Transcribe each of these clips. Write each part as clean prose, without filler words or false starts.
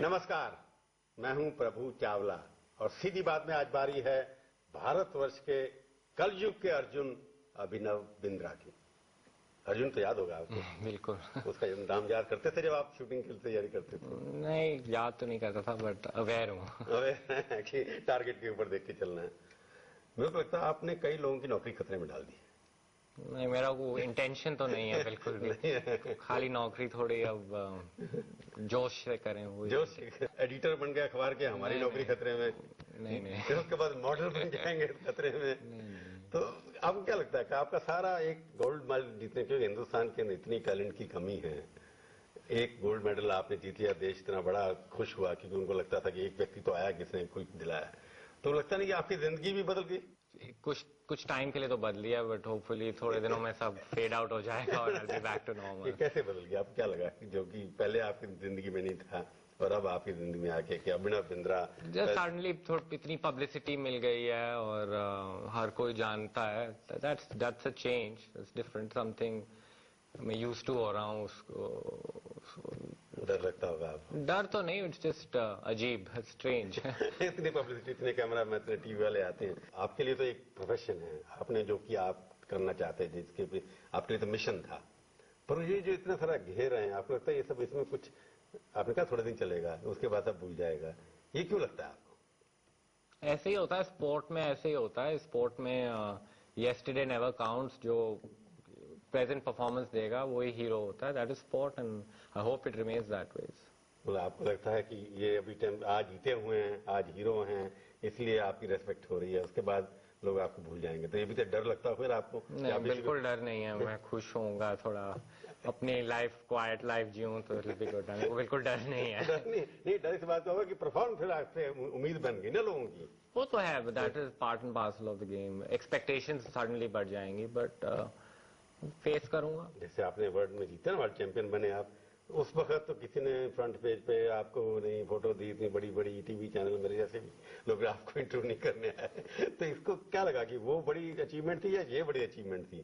नमस्कार, मैं हूं प्रभु चावला और सीधी बात में आज बारी है भारतवर्ष के कलयुग के अर्जुन अभिनव बिंद्रा की। अर्जुन तो याद होगा आपको? बिल्कुल। उसका नाम याद करते थे जब आप शूटिंग की तैयारी करते थे? नहीं, याद तो नहीं करता था, बट अवेयर हूँ। अवेयर कि टारगेट के ऊपर देख के चलना है। मेरे को लगता है आपने कई लोगों की नौकरी खतरे में डाल दी। नहीं, मेरा वो इंटेंशन तो नहीं है बिल्कुल भी। खाली नौकरी थोड़ी अब जोश से करें वो। जोश एडिटर बन गए अखबार के, हमारी नौकरी खतरे में। नहीं। फिर उसके बाद मॉडल बन जाएंगे खतरे में। तो आपको क्या लगता है कि आपका सारा एक गोल्ड मेडल जीतने के, हिंदुस्तान के अंदर इतनी टैलेंट की कमी है, एक गोल्ड मेडल आपने जीत लिया, देश इतना बड़ा खुश हुआ क्योंकि उनको लगता था कि एक व्यक्ति तो आया जिसने कोई दिलाया, तो लगता नहीं कि आपकी जिंदगी भी बदल गई? कुछ टाइम के लिए तो बदली है, बट होपफुली थोड़े दिनों में सब फेड आउट हो जाएगा और I'll be back to normal। ये कैसे बदल गया? आपको क्या लगा जो कि पहले आपकी जिंदगी में नहीं था और अब आपकी जिंदगी में आके कि अभिनव बिंद्रा? जस्ट सडनली इतनी पब्लिसिटी मिल गई है और हर कोई जानता है। That's a change, it's different, something मैं यूज्ड टू हो रहा हूँ उसको। डर लगता होगा आपको? डर तो नहीं, इट्स जस्ट अजीब, स्ट्रेंज। इतनी पब्लिसिटी, इतने कैमरा मैन, इतने टीवी वाले आते हैं, आपके लिए तो एक प्रोफेशन है, आपने जो कि आप करना चाहते थे, जिसके भी आपके लिए तो मिशन था, पर ये जो इतना सारा घेर रहे हैं, आपको लगता है ये सब इसमें कुछ, आपने कहा थोड़े दिन चलेगा उसके बाद सब भूल जाएगा, ये क्यों लगता है आपको? ऐसे ही होता है स्पोर्ट में, ऐसे ही होता है स्पोर्ट में। येस्टरडे नेवर काउंट्स, जो प्रेजेंट परफॉर्मेंस देगा वही हीरो होता है। That is sport and I hope it remains that way. मतलब आपको लगता है कि ये अभी टाइम आज जीते हुए हैं, आज हीरो हैं, इसलिए आपकी रेस्पेक्ट हो रही है, उसके बाद लोग आपको भूल जाएंगे, तो ये भी तो डर लगता है फिर आपको? नहीं, बिल्कुल डर नहीं है, मैं खुश होऊंगा, थोड़ा अपनी लाइफ, क्वाइट लाइफ जीऊं तो वो बिल्कुल डर नहीं है। डर नहीं, डर इस बात का होगा कि परफॉर्म फिर आपसे उम्मीद बन गई ना लोगों की। वो तो है, that is part and parcel of the game. Expectations suddenly बढ़ जाएंगी, बट फेस करूंगा। जैसे आपने वर्ल्ड में जीते ना, वर्ल्ड चैंपियन बने आप, उस वक्त तो किसी ने फ्रंट पेज पे आपको नहीं फोटो दी, इतनी बड़ी बड़ी टीवी चैनल मेरे जैसे भी लोग आपको इंटरव्यू नहीं करने आए, तो इसको क्या लगा कि वो बड़ी अचीवमेंट थी या ये बड़ी अचीवमेंट थी?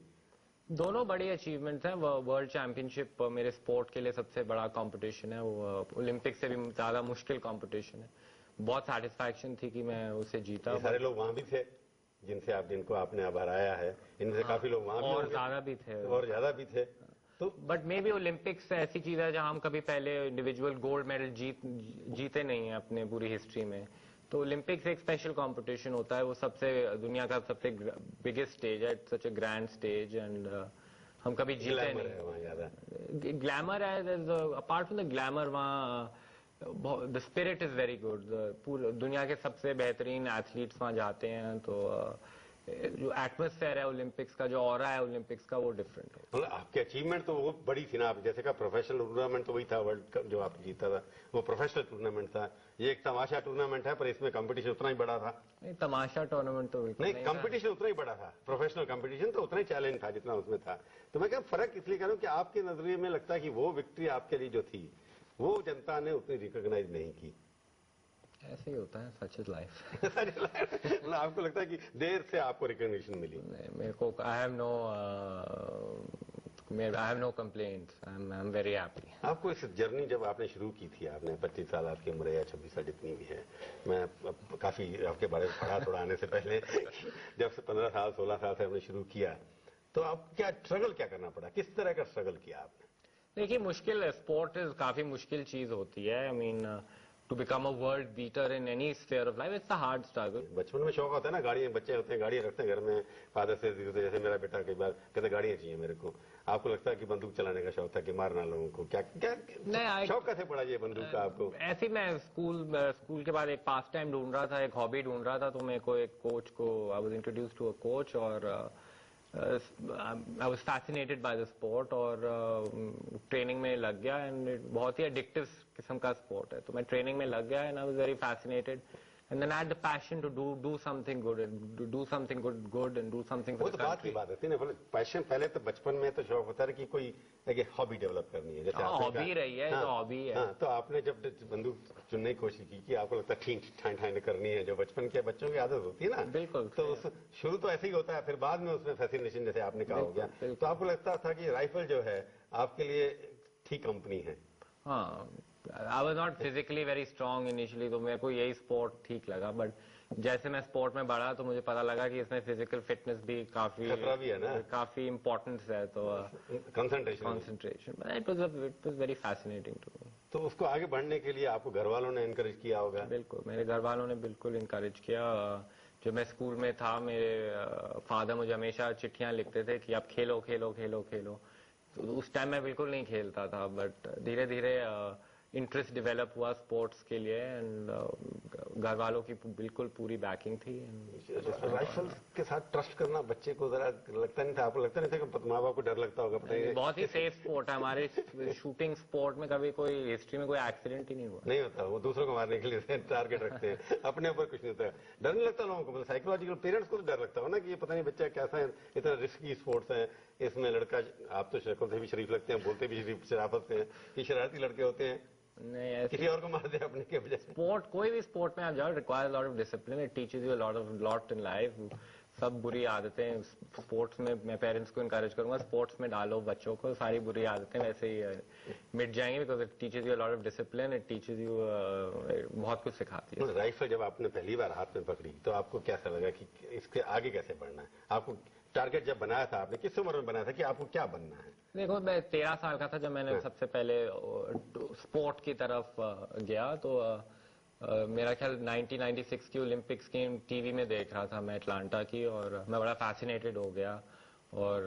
दोनों बड़ी अचीवमेंट हैं। वर्ल्ड चैंपियनशिप मेरे स्पोर्ट के लिए सबसे बड़ा कंपटीशन है, वो ओलंपिक से भी ज्यादा मुश्किल कंपटीशन है। बहुत सेटिस्फैक्शन थी कि मैं उसे जीता। सारे लोग वहां भी थे जिनको आपने अब हराया है, इनसे काफी लोग वहां और ज्यादा भी थे, और ज्यादा भी थे। तो बट मे बी ओलंपिक्स ऐसी चीज है जहां हम कभी पहले इंडिविजुअल गोल्ड मेडल जीते नहीं है अपने पूरी हिस्ट्री में। तो ओलंपिक्स एक स्पेशल कंपटीशन होता है, वो सबसे दुनिया का सबसे बिगेस्ट स्टेज है, सच ए ग्रैंड स्टेज, एंड हम कभी जीते नहीं। ग्लैमर है, अपार्ट फ्रॉम द ग्लैमर वहाँ the spirit is very good. पूरे दुनिया के सबसे बेहतरीन एथलीट्स वहाँ जाते हैं, तो जो एटमॉस्फेयर है ओलंपिक्स का, जो ऑरा है ओलंपिक्स का, वो डिफरेंट है। मतलब आपकी अचीवमेंट तो वो बड़ी थी ना, आप जैसे का प्रोफेशनल टूर्नामेंट तो वही था, वर्ल्ड कप जो आप जीता था वो प्रोफेशनल टूर्नामेंट था, ये एक तमाशा टूर्नामेंट है, पर इसमें कंपटीशन उतना ही बड़ा था। नहीं, तमाशा टूर्नामेंट तो बिल्कुल नहीं, कंपटीशन उतना ही बड़ा था, प्रोफेशनल कंपटीशन तो उतना ही चैलेंज था जितना उसमें था। तो मैं क्या फर्क इसलिए कह रहा हूँ कि आपके नजरिए में लगता है कि वो विक्ट्री आपके लिए जो थी वो जनता ने उतनी रिकॉग्नाइज नहीं की। ऐसे ही होता है, सच इज लाइफ। मतलब आपको लगता है कि देर से आपको रिकॉग्निशन मिली? मेरे को I have no complaints, I am very happy. आपको इस जर्नी जब आपने शुरू की थी, आपने 25 साल आपकी उम्र है या 26 साल जितनी भी है, मैं काफी आपके बारे में पढ़ा थोड़ा आने से पहले, जब से 15 साल 16 साल से आपने शुरू किया, तो आप क्या स्ट्रगल क्या करना पड़ा, किस तरह का स्ट्रगल किया आपने? देखिए, मुश्किल, स्पोर्ट इज काफी मुश्किल चीज होती है। I mean to become a world beater in any sphere of life, it's a hard struggle. बचपन में शौक होता है ना, गाड़ियां, बच्चे होते हैं गाड़ियां रखते हैं घर में, फादर से, जैसे मेरा बेटा कई बार कहते गाड़ियां चाहिए मेरे को। आपको लगता है कि बंदूक चलाने का शौक था कि मारना लोगों को, क्या क्या शौक कैसे पड़ा ये बंदूक का आपको? ऐसे मैं स्कूल के बाद एक पास टाइम ढूंढ रहा था, एक हॉबी ढूंढ रहा था, तो मेरे को एक कोच को, I was introduce to a coach, और I was fascinated by the sport, और ट्रेनिंग में लग गया, एंड बहुत ही एडिक्टिव किस्म का स्पोर्ट है, तो मैं ट्रेनिंग में लग गया, and I was very fascinated, and then I had the passion to do something good, and do something good and do something. वो तो बात की बात है ना, पैशन पहले तो बचपन में तो शौक होता है कि कोई एक हॉबी डेवलप करनी है, जैसे हॉबी रही है, तो हॉबी है। हाँ, तो आपने जब बंदूक चुनने की कोशिश की कि आपको लगता है ठान करनी है, जो बचपन के बच्चों की आदत होती है ना, बिल्कुल, तो शुरू तो ऐसे ही होता है, फिर बाद में उसमें फैसिनेशन जैसे आपने कहा हो गया, तो आपको लगता था कि राइफल जो है आपके लिए ठीक कंपनी है? हाँ, I was not physically very strong initially, तो मेरे को यही स्पोर्ट ठीक लगा, बट जैसे मैं स्पोर्ट में बढ़ा तो मुझे पता लगा कि इसमें फिजिकल फिटनेस भी खतरा भी है ना, काफी इम्पोर्टेंस है, तो concentration it was very fascinating to me. तो उसको आगे बढ़ने के लिए आपको घर वालों ने एनकरेज किया होगा? बिल्कुल, मेरे घर वालों ने बिल्कुल इनकरेज किया। जब मैं स्कूल में था, मेरे फादर मुझे हमेशा चिट्ठियां लिखते थे कि आप खेलो खेलो खेलो खेलो, तो उस टाइम मैं बिल्कुल नहीं खेलता था, बट धीरे धीरे इंटरेस्ट डेवलप हुआ स्पोर्ट्स के लिए, एंड घर वालों की बिल्कुल पूरी बैकिंग थी। राइफल के साथ ट्रस्ट करना बच्चे को जरा लगता नहीं था? आपको लगता नहीं था कि माँ बाप को डर लगता होगा? बहुत ही सेफ स्पोर्ट है हमारे शूटिंग स्पोर्ट में, कभी कोई हिस्ट्री में कोई एक्सीडेंट ही नहीं हुआ। नहीं होता, वो दूसरों को मारने के लिए टारगेट रखते हैं, अपने ऊपर कुछ नहीं होता। डर नहीं लगता लोगों को? मतलब साइकोलॉजिकल पेरेंट्स को तो डर लगता हो ना कि ये पता नहीं बच्चा कैसा है, इतना रिस्की स्पोर्ट्स है, इसमें लड़का, आप तो शक्ल से भी शरीफ लगते हैं, बोलते भी शराफत से हैं, कि शरारती लड़के होते हैं, नहीं किसी और को मार दे अपने के वजह से। स्पोर्ट, कोई भी स्पोर्ट में आप जाओ, requires lot of discipline, it teaches you lot in life. सब बुरी आदतें स्पोर्ट्स में, मैं पेरेंट्स को इनकरेज करूंगा स्पोर्ट्स में डालो बच्चों को, सारी बुरी आदतें वैसे ही मिट जाएंगी, because it teaches you lot of discipline, it teaches you बहुत कुछ सिखाती है। राइफल जब आपने पहली बार हाथ में पकड़ी तो आपको कैसा लगा कि इसके आगे कैसे बढ़ना है? आपको टारगेट जब बनाया था, आपने किस उम्र में बनाया था कि आपको क्या बनना है? देखो, मैं 13 साल का था जब मैंने सबसे पहले स्पोर्ट की तरफ गया, तो मेरा ख्याल 1996 की ओलंपिक्स की टीवी में देख रहा था मैं अटलांटा की, और मैं बड़ा फैसिनेटेड हो गया, और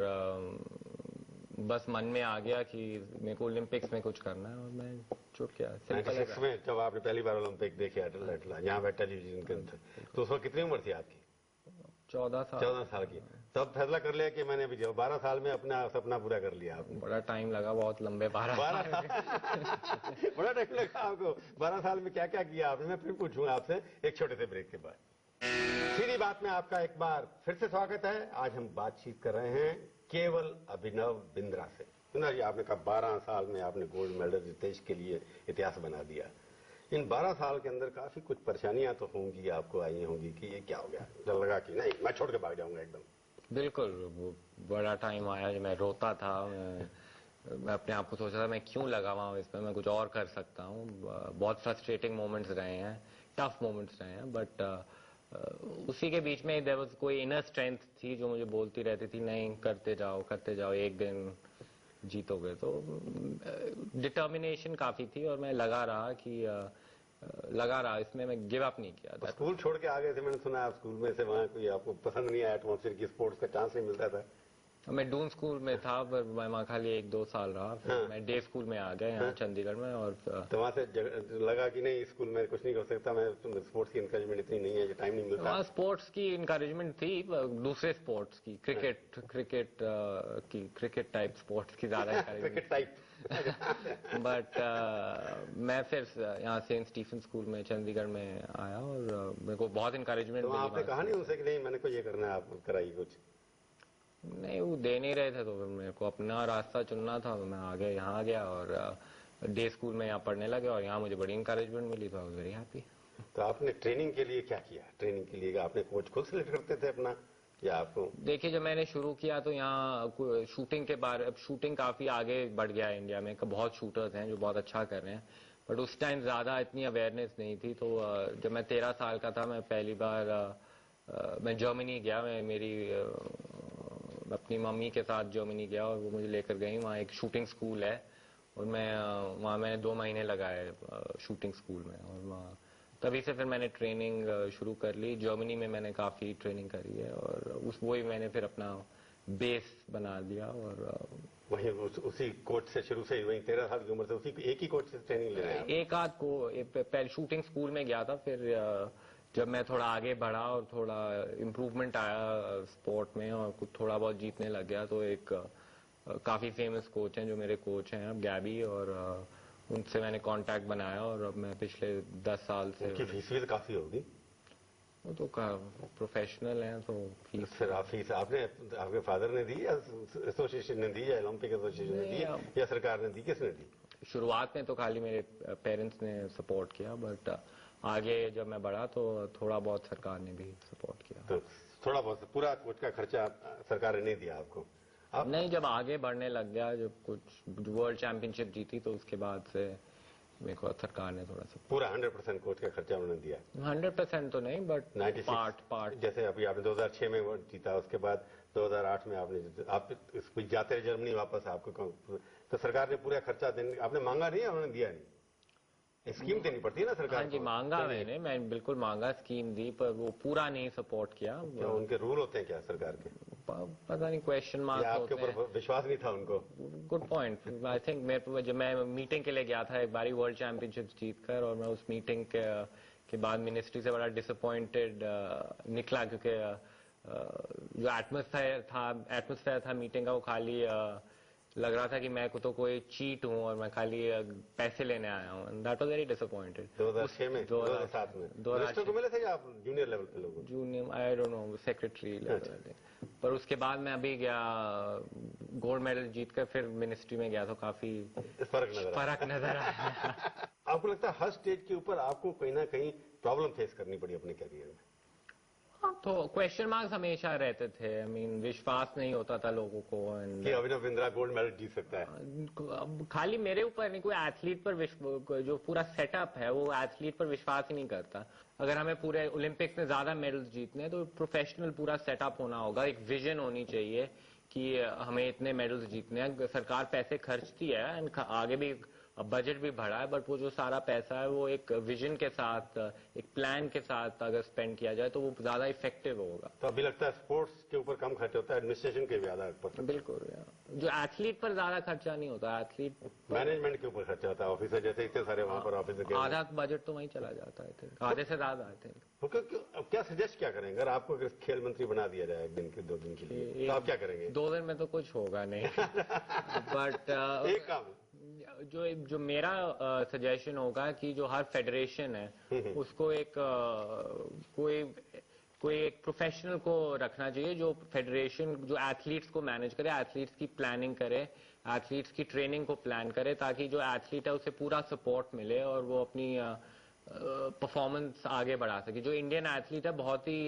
बस मन में आ गया कि मेरे को ओलंपिक्स में कुछ करना है, और मैं जुट गया। 96 में जब आपने पहली बार ओलंपिक देखे अटलांटा, यहाँ पे टेलीविजन के अंदर, तो उस वक्त कितनी उम्र थी आपकी? 14 साल की। तब फैसला कर लिया कि मैंने अभी 12 साल में अपना सपना पूरा कर लिया आपने? बड़ा टाइम लगा, बहुत लंबे 12 बड़ा टाइम लगा आपको? 12 साल में क्या क्या किया आपने? मैं फिर पूछूंगा आपसे एक छोटे से ब्रेक के बाद। सीधी बात में आपका एक बार फिर से स्वागत है। आज हम बातचीत कर रहे हैं केवल अभिनव बिंद्रा से। बिंद्रा जी, आपने कहा 12 साल में आपने गोल्ड मेडल देश के लिए इतिहास बना दिया। इन 12 साल के अंदर काफी कुछ परेशानियां तो होंगी, आपको आई होंगी कि ये क्या हो गया, जब लगा कि नहीं मैं छोड़ के भाग जाऊंगा एकदम? बिल्कुल, वो बड़ा टाइम आया जब मैं रोता था, मैं अपने आप को सोचा था मैं क्यों लगा हुआ हूँ इसमें, मैं कुछ और कर सकता हूँ। बहुत फ्रस्ट्रेटिंग मोमेंट्स रहे हैं, टफ मोमेंट्स रहे हैं, बट उसी के बीच में देयर वाज कोई इनर स्ट्रेंथ थी जो मुझे बोलती रहती थी नहीं, करते जाओ, एक दिन जीतोगे। तो डिटर्मिनेशन काफी थी, और मैं लगा रहा इसमें, मैं गिव अप नहीं किया था। स्कूल छोड़ के आ गए थे, मैंने सुना आप स्कूल में से, वहाँ कोई आपको पसंद नहीं आया एटमॉस्फेयर की, स्पोर्ट्स का चांस नहीं मिलता था? मैं डून स्कूल में था, पर मैं वहाँ खाली 1-2 साल रहा, फिर मैं डे स्कूल में आ गया यहाँ चंडीगढ़ में, और तो वहाँ से लगा कि नहीं स्कूल में कुछ नहीं कर सकता मैं, स्पोर्ट्स की इंकरेजमेंट इतनी नहीं है, टाइम नहीं मिलता? वहाँ स्पोर्ट्स की इंकरेजमेट थी, दूसरे स्पोर्ट्स की, क्रिकेट टाइप स्पोर्ट्स की ज्यादा क्रिकेट टाइप। बट मैं फिर यहाँ सेंट स्टीफन स्कूल में चंडीगढ़ में आया, और मेरे को बहुत इंकरेजमेंट मिली। आपने कहा नहीं उनसे कि नहीं मैंने को ये करना है, आप कराइए कुछ? नहीं, वो दे नहीं रहे थे, तो फिर मेरे को अपना रास्ता चुनना था, तो मैं आगे यहाँ आ गया, और डे स्कूल में यहाँ पढ़ने लगे, और यहाँ मुझे बड़ी इंकरेजमेंट मिली, तो आई वाज वेरी हैप्पी। तो आपने ट्रेनिंग के लिए क्या किया? ट्रेनिंग के लिए आपने कोच खुद सेलेक्ट करते थे अपना, या आपको? देखिए, जब मैंने शुरू किया तो यहाँ शूटिंग के बारे, अब शूटिंग काफी आगे बढ़ गया है इंडिया में, बहुत शूटर्स हैं जो बहुत अच्छा कर रहे हैं, बट उस टाइम ज्यादा इतनी अवेयरनेस नहीं थी। तो जब मैं 13 साल का था, मैं पहली बार मैं जर्मनी गया, मैं मेरी अपनी मम्मी के साथ जर्मनी गया, और वो मुझे लेकर गई। वहाँ एक शूटिंग स्कूल है, और वहाँ मैंने 2 महीने लगाए शूटिंग स्कूल में, और वहाँ तभी से फिर मैंने ट्रेनिंग शुरू कर ली। जर्मनी में मैंने काफी ट्रेनिंग करी है, और वही मैंने फिर अपना बेस बना दिया, और वहीं उसी कोच से शुरू से, वहीं 13 साल की उम्र से उसी एक ही कोच से ट्रेनिंग ले रहे हैं? एक आध को पहले शूटिंग स्कूल में गया था, फिर जब मैं थोड़ा आगे बढ़ा और थोड़ा इम्प्रूवमेंट आया स्पोर्ट में, और कुछ थोड़ा बहुत जीतने लग गया, तो एक काफी फेमस कोच हैं जो मेरे कोच हैं अब, गैबी, और उनसे मैंने कांटेक्ट बनाया, और अब मैं पिछले 10 साल से। उनकी फीस भी तो काफी होगी? वो तो प्रोफेशनल हैं, तो फीस। फिर आप फीस आपने, आपके फादर ने दी, या एसोसिएशन ने दी, या ओलंपिक एसोसिएशन ने दी, या सरकार ने दी, किसने दी? शुरुआत में तो खाली मेरे पेरेंट्स ने सपोर्ट किया, बट आगे जब मैं बढ़ा तो थोड़ा बहुत सरकार ने भी सपोर्ट किया। तो थोड़ा बहुत, पूरा कोच का खर्चा सरकार ने नहीं दिया आपको? नहीं, जब आगे बढ़ने लग गया, जब कुछ वर्ल्ड चैंपियनशिप जीती, तो उसके बाद से मेरे को सरकार ने थोड़ा सा पूरा 100% कोच का खर्चा उन्होंने दिया? 100% तो नहीं, बट 96 पार्ट। जैसे अभी आपने 2006 में वो जीता, उसके बाद 2008 में आपने जीता, आप जाते रहे जर्मनी वापस, आपको तो सरकार ने पूरा खर्चा देने, आपने मांगा नहीं है, उन्होंने दिया नहीं? स्कीम देनी पड़ती है ना सरकार हाँ जी, को। मांगा मैं बिल्कुल मांगा, स्कीम दी, पर वो पूरा नहीं सपोर्ट किया। क्या उनके रूल होते हैं क्या सरकार के? पता नहीं, क्वेश्चन मार्क आपके होते हैं। ऊपर विश्वास नहीं था उनको? Good point. आई थिंक जब मैं मीटिंग के लिए गया था एक बारी वर्ल्ड चैंपियनशिप जीतकर, और मैं उस मीटिंग के बाद मिनिस्ट्री से बड़ा डिसअपॉइंटेड निकला, क्योंकि जो एटमोसफेयर था मीटिंग का, वो खाली लग रहा था कि मैं को तो कोई चीट हूँ और मैं खाली पैसे लेने आया हूँ। That was very disappointed. 2006 में, 2007 में मिनिस्टर को मिले थे या आप जूनियर लेवल पे लोगों? Junior, I don't know, secretary level. पर उसके बाद मैं अभी गया, गोल्ड मेडल जीतकर फिर मिनिस्ट्री में गया, तो काफी फर्क नजर आया। आपको लगता है हर स्टेज के ऊपर आपको कहीं ना कहीं प्रॉब्लम फेस करनी पड़ी अपने करियर में? तो क्वेश्चन मार्क्स हमेशा रहते थे। आई मीन विश्वास नहीं होता था लोगों को कि अभिनव बिंद्रा गोल्ड मेडल जीत सकता है। खाली मेरे ऊपर नहीं, कोई एथलीट पर जो पूरा सेटअप है वो एथलीट पर विश्वास ही नहीं करता। अगर हमें पूरे ओलंपिक्स में ज्यादा मेडल्स जीतने हैं तो प्रोफेशनल पूरा सेटअप होना होगा, एक विजन होनी चाहिए कि हमें इतने मेडल्स जीतने हैं। सरकार पैसे खर्चती है एंड आगे भी बजट भी बढ़ा है, बट वो जो सारा पैसा है वो एक विजन के साथ, एक प्लान के साथ अगर स्पेंड किया जाए तो वो ज्यादा इफेक्टिव होगा। तो अभी लगता है स्पोर्ट्स के ऊपर कम खर्च होता है, एडमिनिस्ट्रेशन के ज्यादा? बिल्कुल, जो एथलीट पर ज्यादा खर्चा नहीं होता, एथलीट मैनेजमेंट के ऊपर खर्चा होता है। ऑफिसर जैसे इतने सारे वहाँ पर ऑफिसर, आधा बजट तो वहीं चला जाता है, आधे से ज्यादा आते हैं। अब क्या सजेस्ट क्या करेंगे? अगर आपको खेल मंत्री बना दिया जाए एक दिन के 2 दिन के लिए, तो आप क्या करेंगे? 2 दिन में तो कुछ होगा नहीं। बट एक काम जो मेरा सजेशन होगा कि जो हर फेडरेशन है उसको एक कोई एक प्रोफेशनल को रखना चाहिए, जो फेडरेशन जो एथलीट्स को मैनेज करे, एथलीट्स की प्लानिंग करे, एथलीट्स की ट्रेनिंग को प्लान करे, ताकि जो एथलीट है उसे पूरा सपोर्ट मिले और वो अपनी परफॉर्मेंस आगे बढ़ा सके। जो इंडियन एथलीट है बहुत ही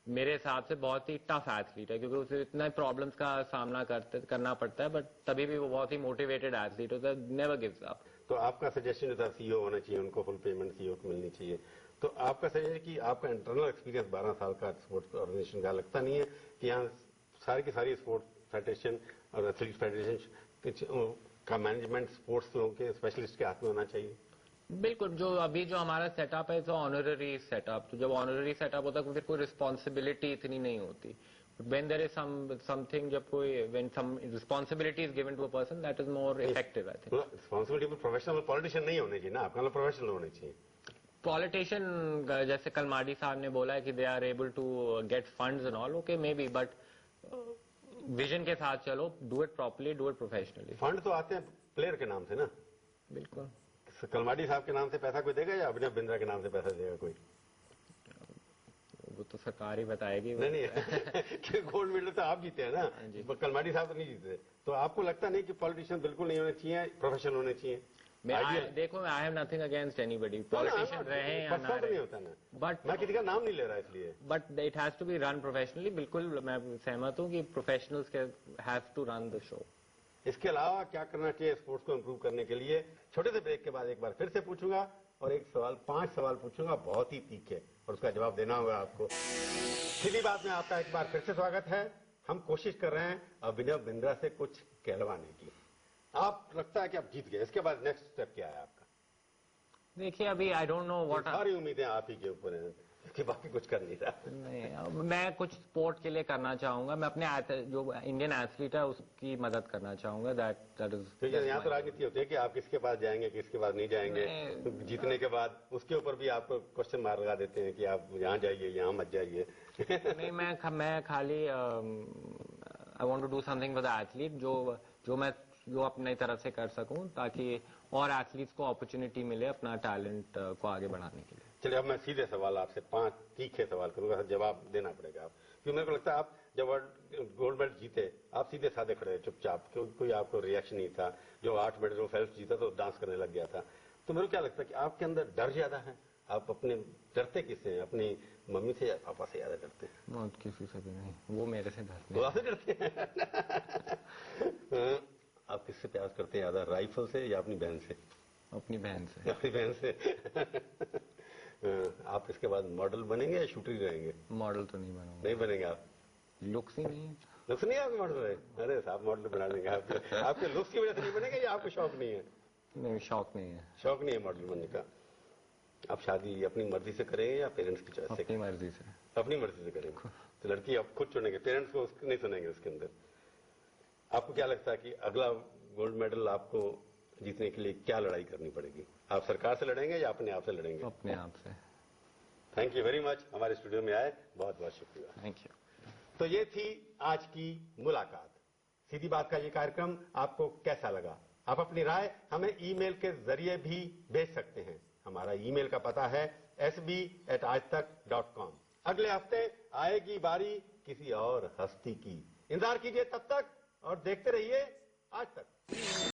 मेरे हिसाब से बहुत ही टफ एथलीट है, क्योंकि उसे इतना प्रॉब्लम्स का सामना करना पड़ता है, बट तभी भी वो बहुत ही मोटिवेटेड एथलीट होता है, नेवर गिव्स अप। तो आपका सजेशन था सीईओ होना चाहिए, उनको फुल पेमेंट सीईओ को मिलनी चाहिए। तो आपका सजेशन कि आपका इंटरनल एक्सपीरियंस 12 साल का स्पोर्ट्स ऑर्गेनाइजेशन का, लगता नहीं है कि यहाँ सारी की सारी स्पोर्ट्स फेडरेशन और एथलीट फेडरेशन का मैनेजमेंट स्पोर्ट्स के स्पेशलिस्ट के हाथ में होना चाहिए? बिल्कुल, जो अभी जो हमारा सेटअप है तो ऑनररी सेटअप, तो जब ऑनररी सेटअप होता है तो फिर कोई रिस्पॉन्सिबिलिटी इतनी नहीं होती। When there is something, जब कोई when some responsibility is given to a person, that is more effective, I think. Responsibility पर प्रोफेशनल पॉलिटिशियन नहीं होने चाहिए ना, आपका प्रोफेशनल होने चाहिए। पॉलिटिशियन जैसे कलमाडी साहब ने बोला है कि they are able to get funds and all, okay maybe, but vision के साथ चलो, do it properly, do it professionally. Fund तो आते हैं प्लेयर के नाम से ना? बिल्कुल। कलमाडी साहब के नाम से पैसा कोई देगा या अभिनव बिंद्रा के नाम से पैसा देगा कोई? वो तो सरकार ही बताएगी। नहीं गोल्ड मेडल तो आप जीते हैं ना, कलमाडी साहब तो नहीं जीते। तो आपको लगता नहीं कि पॉलिटिशियन बिल्कुल नहीं होने चाहिए, प्रोफेशनल होने चाहिए? देखो, I have nothing against anybody, politician रहे या ना रहे, नहीं होता ना, बट मैं किसी का नाम नहीं ले रहा इसलिए, but it has to be run professionally. बिल्कुल मैं सहमत हूँ कि प्रोफेशनल्स के have to run the show. इसके अलावा क्या करना चाहिए स्पोर्ट्स को इम्प्रूव करने के लिए? छोटे से ब्रेक के बाद एक बार फिर से पूछूंगा और 5 सवाल पूछूंगा, बहुत ही तीखे, और उसका जवाब देना होगा आपको। सीधी बात में आपका एक बार फिर से स्वागत है। हम कोशिश कर रहे हैं अभिनव बिंद्रा से कुछ कहलवाने की। आप लगता है कि आप जीत गए, इसके बाद नेक्स्ट स्टेप क्या है आपका? देखिए, अभी आई डोंट नो व्हाट, सारी उम्मीदें आप ही के ऊपर हैं, कि बाकी कुछ कर नहीं रहा। नहीं, मैं कुछ स्पोर्ट के लिए करना चाहूंगा, मैं अपने जो इंडियन एथलीट है उसकी मदद करना चाहूंगा। दैट इज, तो यहाँ तो राजनीति होती है कि आप किसके पास जाएंगे, किसके पास नहीं जाएंगे, तो जीतने के बाद उसके ऊपर भी आपको क्वेश्चन मार्क लगा देते हैं कि आप यहाँ जाइए, यहाँ मत जाइए। नहीं, मैं खाली I want to do something for the athlete, जो अपनी तरफ से कर सकूं, ताकि और एथलीट्स को अपॉर्चुनिटी मिले अपना टैलेंट को आगे बढ़ाने के लिए। चलिए, अब मैं सीधे सवाल आपसे 5 तीखे सवाल करूंगा, जवाब देना पड़ेगा आप, क्योंकि मेरे को लगता है आप जब गोल्ड मेडल जीते आप सीधे साधे खड़े चुपचाप, कोई आपको रिएक्शन नहीं था। जो 8 मेडल फेल्प्स जीता तो डांस करने लग गया था। तो मेरे को क्या लगता है कि आपके अंदर डर ज्यादा है? आप अपने डरते किससे हैं? अपनी मम्मी से या पापा से ज्यादा डरते हैं? किसी से भी नहीं, वो मेरे से डरते हैं। आपसे डरते हैं? आप किससे प्यार करते हैं ज्यादा, राइफल से या अपनी बहन से? अपनी बहन से। अपनी बहन से। आप इसके बाद मॉडल बनेंगे या शूटर ही रहेंगे? मॉडल तो नहीं बनूंगा। नहीं बनेंगे आप? लुक्स ही नहीं है। लुक्स नहीं आपके मॉडल रहे? अरे साहब मॉडल बना देंगे आपके। आपके लुक्स की वजह से नहीं बनेंगे या आपको शौक नहीं है? नहीं, शौक नहीं है। शौक नहीं है मॉडल बनने का। आप शादी अपनी मर्जी से करेंगे या पेरेंट्स की चॉइस से? अपनी मर्जी से। अपनी मर्जी से करेंगे। तो लड़की आप खुद चुनेंगे, पेरेंट्स को नहीं सुनेंगे उसके अंदर। आपको क्या लगता है कि अगला गोल्ड मेडल आपको जीतने के लिए क्या लड़ाई करनी पड़ेगी? आप सरकार से लड़ेंगे या अपने आप से लड़ेंगे? अपने आप से। थैंक यू वेरी मच, हमारे स्टूडियो में आए, बहुत बहुत शुक्रिया। Thank you. तो ये थी आज की मुलाकात। सीधी बात का ये कार्यक्रम आपको कैसा लगा? आप अपनी राय हमें ईमेल के जरिए भी भेज सकते हैं। हमारा ईमेल का पता है sb@aajtak.com। अगले हफ्ते आएगी बारी किसी और हस्ती की। इंतजार कीजिए तब तक और देखते रहिए आज तक।